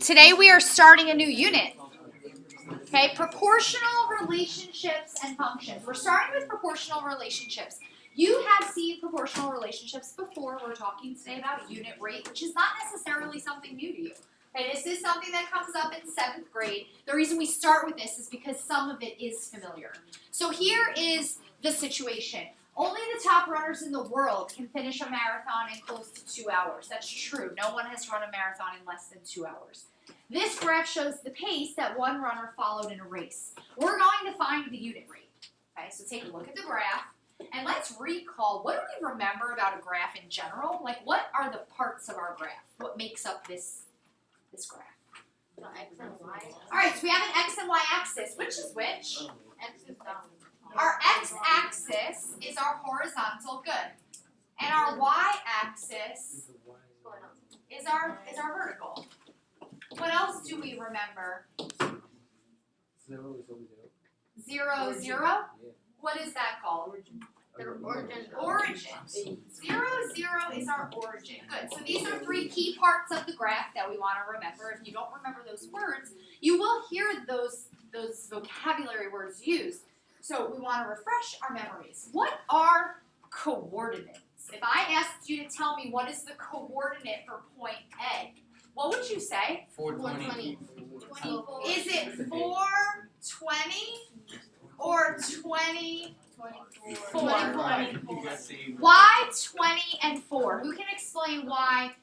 Today we are starting a new unit. Okay, proportional relationships and functions. We're starting with proportional relationships. You have seen proportional relationships before. We're talking today about unit rate, which is not necessarily something new to you. Okay, this is something that comes up in 7th grade. The reason we start with this is because some of it is familiar. So here is the situation. Only the top runners in the world can finish a marathon in close to 2 hours. That's true. No one has run a marathon in less than 2 hours. This graph shows the pace that one runner followed in a race. We're going to find the unit rate. Okay, so take a look at the graph, and let's recall, what do we remember about a graph in general? Like, what are the parts of our graph? What makes up this graph? So X and Y. All right, so we have an X and Y axis. Which is which? X is down. Our x-axis is our horizontal, good. And our y-axis is our vertical. What else do we remember? 0 is over 0, 0? Yeah. What is that called? The origin. Origin. 0, 0 is our origin. Good. So these are 3 key parts of the graph that we want to remember. If you don't remember those words, you will hear those vocabulary words used. So we want to refresh our memories. What are coordinates? If I asked you to tell me what is the coordinate for point A, what would you say? 420. Is it 420 or 20? Why 20 and 4? Who can explain why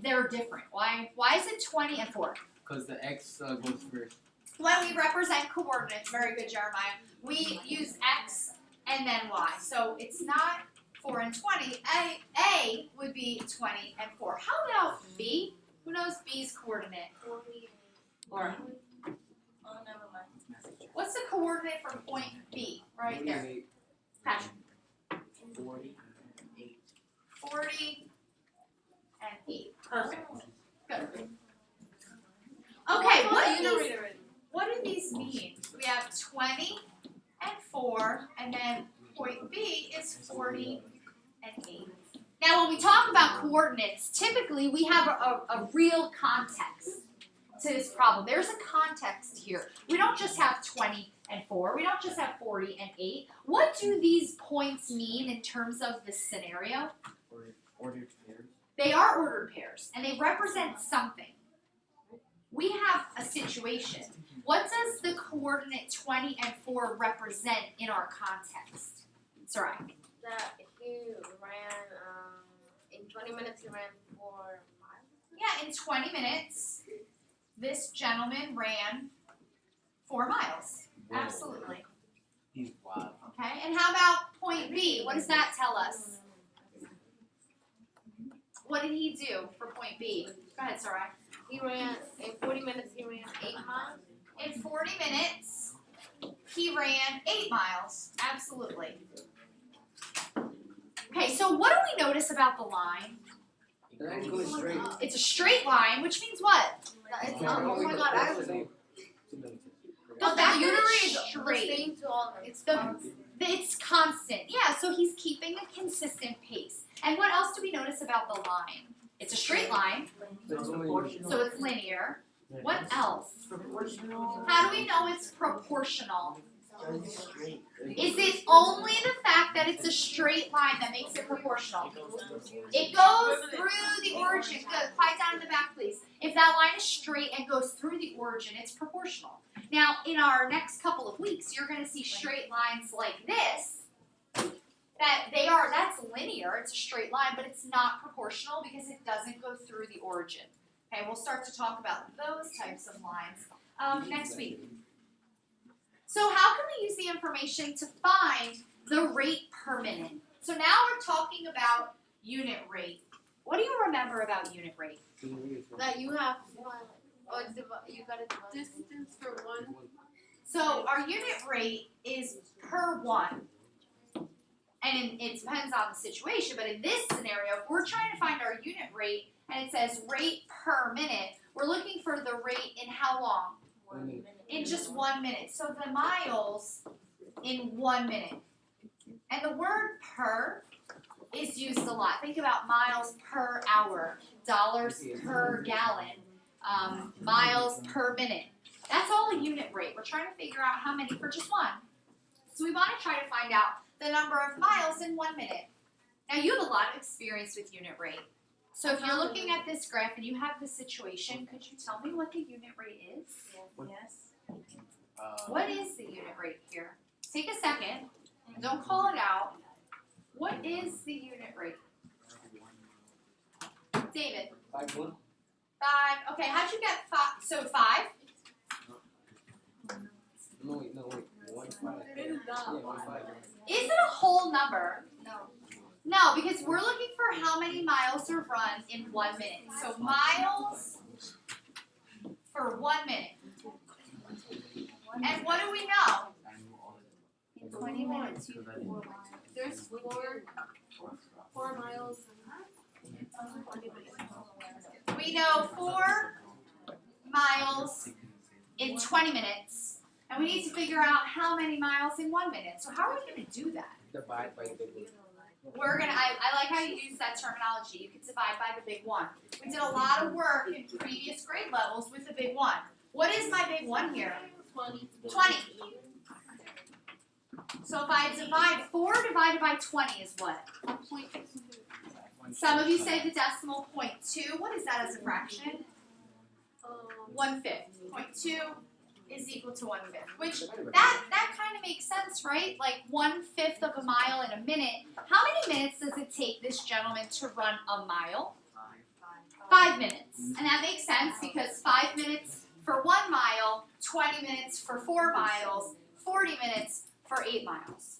they're different? Why is it 20 and 4? Because the X goes first. When we represent coordinates, very good, Jeremiah, we use X and then Y. So it's not 4 and 20. A would be 20 and 4. How about B? Who knows B's coordinate? Laura. Oh, never mind. What's the coordinate for point B? Right there. Patrick. 40. 40 and 8. Perfect. Good. Okay, what do these mean? We have 20 and 4, and then point B is 40 and 8. Now, when we talk about coordinates, typically we have a real context to this problem. There's a context here. We don't just have 20 and 4. We don't just have 40 and 8. What do these points mean in terms of the scenario? Ordered pairs. They are ordered pairs, and they represent something. We have a situation. What does the coordinate 20 and 4 represent in our context? Sarai. That he ran, in 20 minutes he ran 4 miles. Yeah, in 20 minutes, this gentleman ran 4 miles. Absolutely. He's wild. Okay, and how about point B? What does that tell us? What did he do for point B? Go ahead, Sarai. He ran, in 40 minutes he ran 8 miles. In 40 minutes, he ran 8 miles. Absolutely. Okay, so what do we notice about the line? It goes straight. It's a straight line, which means what? It's, oh my god, I was. The fact that unit it's rate is the straight. same to all. It's constant. Yeah, so he's keeping a consistent pace. And what else do we notice about the line? It's a straight line, so it's linear. What else? How do we know it's proportional? Is it only the fact that it's a straight line that makes it proportional? It goes through the origin. Good. Quiet down in the back, please. If that line is straight and goes through the origin, it's proportional. Now, in our next couple of weeks, you're going to see straight lines like this. That's linear. It's a straight line, but it's not proportional because it doesn't go through the origin. Okay, we'll start to talk about those types of lines next week. So how can we use the information to find the rate per minute? So now we're talking about unit rate. What do you remember about unit rate? That you have one. Or you got to distance for one. So our unit rate is per 1. And it depends on the situation, but in this scenario, if we're trying to find our unit rate and it says rate per minute, we're looking for the rate in how long? 1 minute. In just 1 minute. So the miles in 1 minute. And the word per is used a lot. Think about miles per hour, dollars per gallon. miles per minute. That's all a unit rate. We're trying to figure out how many for just one. So we want to try to find out the number of miles in 1 minute. Now you have a lot of experience with unit rate. So if you're looking at this graph and you have this situation, could you tell me what the unit rate is? Yes. What is the unit rate here? Take a second. Don't call it out. What is the unit rate? David. 5-1. 5. Okay, how'd you get 5? So 5? No, wait. 1-5. Yeah, 1-5. Is it a whole number? No. No, because we're looking for how many miles are run in 1 minute. So miles for 1 minute. And what do we know? In 20 minutes, you have 4 miles. There's 4 miles. We know 4 miles in 20 minutes. And we need to figure out how many miles in 1 minute. So how are we going to do that? Divide by the big one. We're gonna, I like how you use that terminology. You can divide by the big one. We did a lot of work in previous grade levels with the big one. What is my big one here? 20. 20. So if I divide 4 divided by 20 is what? Some of you say the decimal 0.2. What is that as a fraction? 1/5. 0.2 is equal to 1/5, which that kind of makes sense, right? Like 1/5 of a mile in a minute. How many minutes does it take this gentleman to run a mile? 5 minutes. And that makes sense because 5 minutes for 1 mile, 20 minutes for 4 miles, 40 minutes for 8 miles.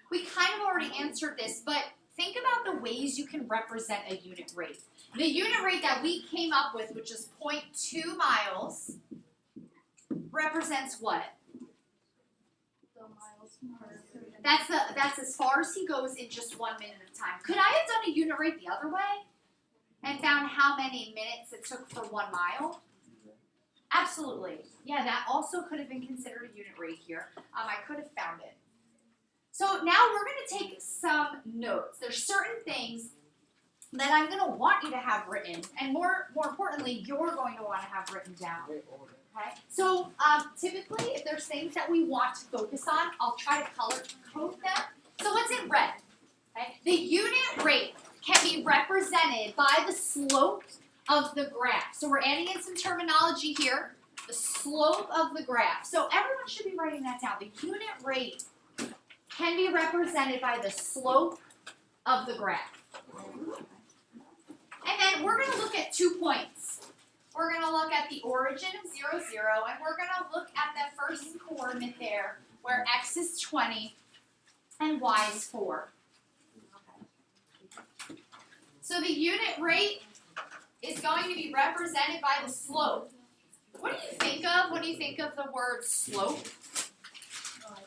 We kind of already answered this, but think about the ways you can represent a unit rate. The unit rate that we came up with, which is 0.2 miles, represents what? That's as far as he goes in just 1 minute of time. Could I have done a unit rate the other way and found how many minutes it took for 1 mile? Absolutely. Yeah, that also could have been considered a unit rate here. I could have found it. So now we're going to take some notes. There's certain things that I'm going to want you to have written, and more importantly, you're going to want to have written down. Okay? So typically, if there's things that we want to focus on, I'll try to color code them. So what's in red? Okay? The unit rate can be represented by the slope of the graph. So we're adding in some terminology here. The slope of the graph. So everyone should be writing that down. The unit rate can be represented by the slope of the graph. And then we're going to look at 2 points. We're going to look at the origin of 0, 0, and we're going to look at that first coordinate there, where x is 20 and y is 4. So the unit rate is going to be represented by the slope. What do you think of when you think of the word slope?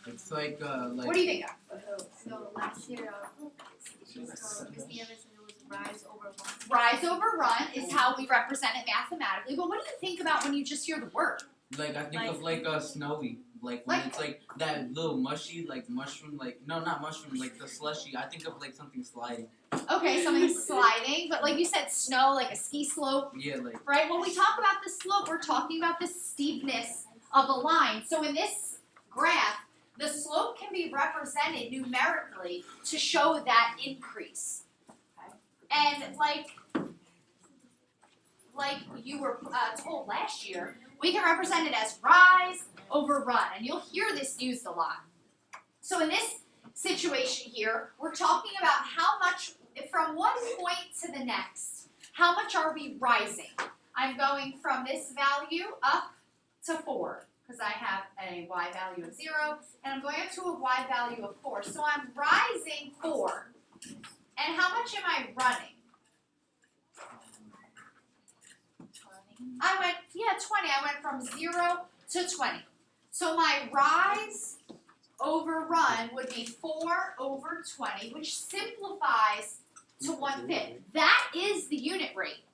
It's like What do you think of? So last year, Ms. Nieves said it was rise over run. Rise over run is how we represent it mathematically, but what do you think about when you just hear the word? I think of like a snowy, like when it's like that little mushy, like mushroom, like no, not mushroom, like the slushy. I think of like something sliding. Okay, something sliding, but like you said, snow, like a ski slope, Yeah, like right? When we talk about the slope, we're talking about the steepness of a line. So in this graph, the slope can be represented numerically to show that increase. Okay? And like you were told last year, we can represent it as rise over run, and you'll hear this used a lot. So in this situation here, we're talking about how much, from one point to the next, how much are we rising? I'm going from this value up to 4, because I have a y value of 0, and I'm going up to a y value of 4. So I'm rising 4. And how much am I running? I went, 20. I went from 0 to 20. So my rise over run would be 4 over 20, which simplifies to 1/5. That is the unit rate.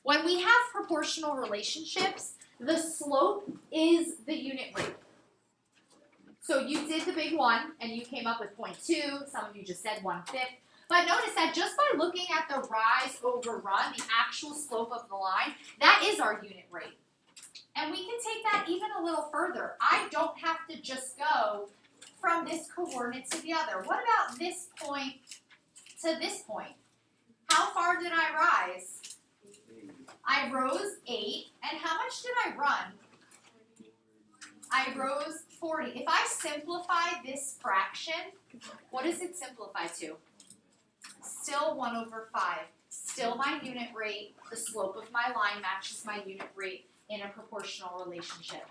When we have proportional relationships, the slope is the unit rate. So you did the big one, and you came up with 0.2. Some of you just said 1/5. But notice that just by looking at the rise over run, the actual slope of the line, that is our unit rate. And we can take that even a little further. I don't have to just go from this coordinate to the other. What about this point to this point? How far did I rise? I rose 8, and how much did I run? I rose 40. If I simplify this fraction, what does it simplify to? Still 1 over 5. Still my unit rate. The slope of my line matches my unit rate in a proportional relationship.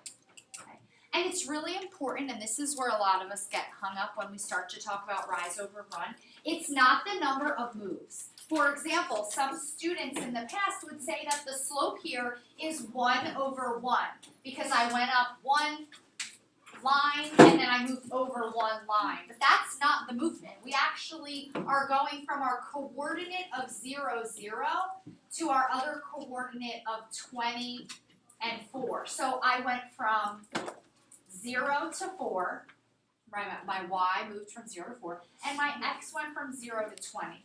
Okay. And it's really important, and this is where a lot of us get hung up when we start to talk about rise over run. It's not the number of moves. For example, some students in the past would say that the slope here is 1 over 1 because I went up 1 line and then I moved over 1 line. But that's not the movement. We actually are going from our coordinate of 0, 0 to our other coordinate of 20 and 4. So I went from 0 to 4, right? My y moved from 0 to 4, and my x went from 0 to 20.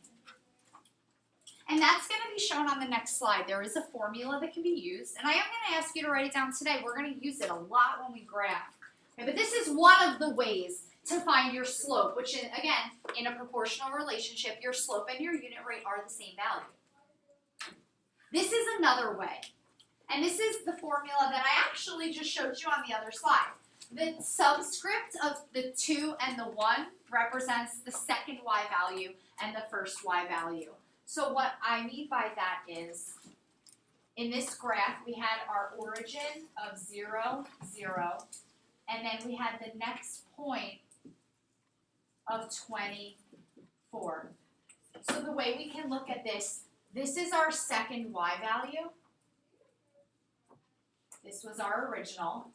And that's going to be shown on the next slide. There is a formula that can be used, and I am going to ask you to write it down today. We're going to use it a lot when we graph. Okay, but this is one of the ways to find your slope, which is, again, in a proportional relationship, your slope and your unit rate are the same value. This is another way. And this is the formula that I actually just showed you on the other slide. The subscript of the 2 and the 1 represents the second y value and the first y value. So what I mean by that is, in this graph, we had our origin of 0, 0, and then we had the next point of 24. So the way we can look at this is our second y value. This was our original.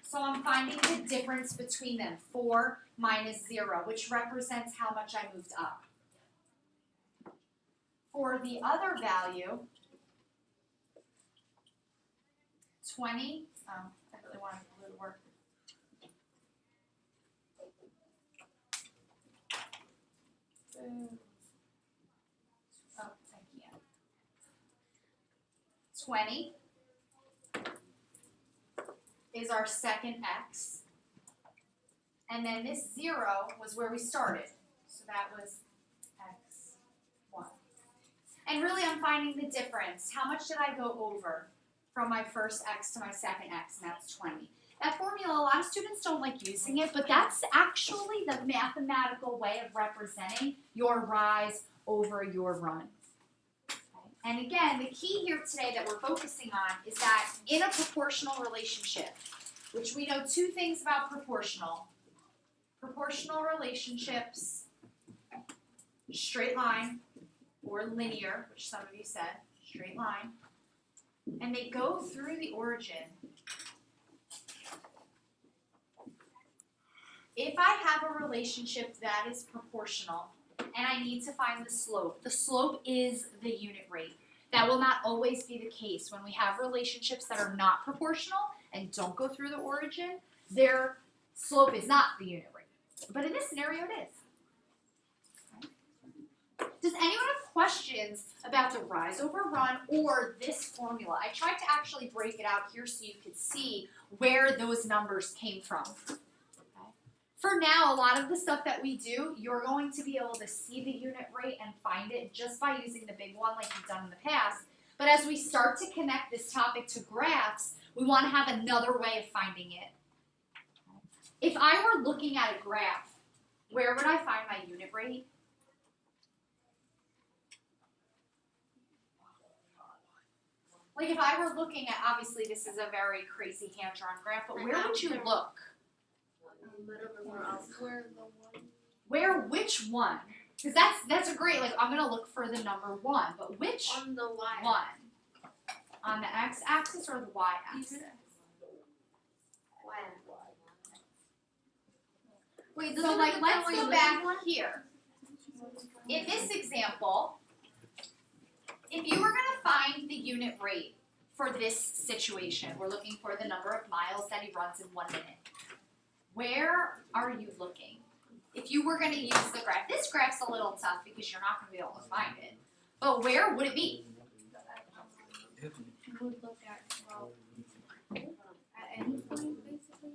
So I'm finding the difference between them, 4 minus 0, which represents how much I moved up. For the other value, 20, I really wanted the blue to work. Oh, I can't. 20 is our second x. And then this 0 was where we started. So that was x1. And really I'm finding the difference. How much did I go over from my first x to my second x? And that's 20. That formula, a lot of students don't like using it, but that's actually the mathematical way of representing your rise over your run. Okay. And again, the key here today that we're focusing on is that in a proportional relationship, which we know 2 things about proportional relationships, straight line or linear, which some of you said, straight line, and they go through the origin. If I have a relationship that is proportional and I need to find the slope is the unit rate. That will not always be the case. When we have relationships that are not proportional and don't go through the origin, their slope is not the unit rate. But in this scenario, it is. Okay. Does anyone have questions about the rise over run or this formula? I tried to actually break it out here so you could see where those numbers came from. For now, a lot of the stuff that we do, you're going to be able to see the unit rate and find it just by using the big one like you've done in the past. But as we start to connect this topic to graphs, we want to have another way of finding it. If I were looking at a graph, where would I find my unit rate? Like if I were looking at, obviously this is a very crazy hand-drawn graph, but where would you look? Where, which one? Because that's a great, like I'm gonna look for the number 1, but which on the y. one? On the x-axis or the y-axis? Wait, So like let's go back here. In this example, if you were gonna find the unit rate for this situation, we're looking for the number of miles that he runs in 1 minute. Where are you looking? if you were gonna use the graph, this graph's a little tough because you're not gonna be able to find it. But where would it be? You would look at, well, at any point basically,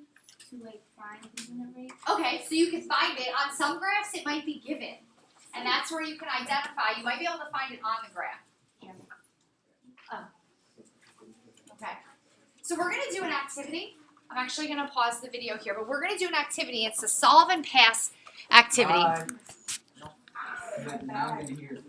to like find the unit rate. Okay, so you can find it. On some graphs, it might be given. And that's where you can identify. You might be able to find it on the graph. Okay. So we're going to do an activity. I'm actually going to pause the video here, but we're going to do an activity. It's a solve and pass activity. Now I'm gonna hear.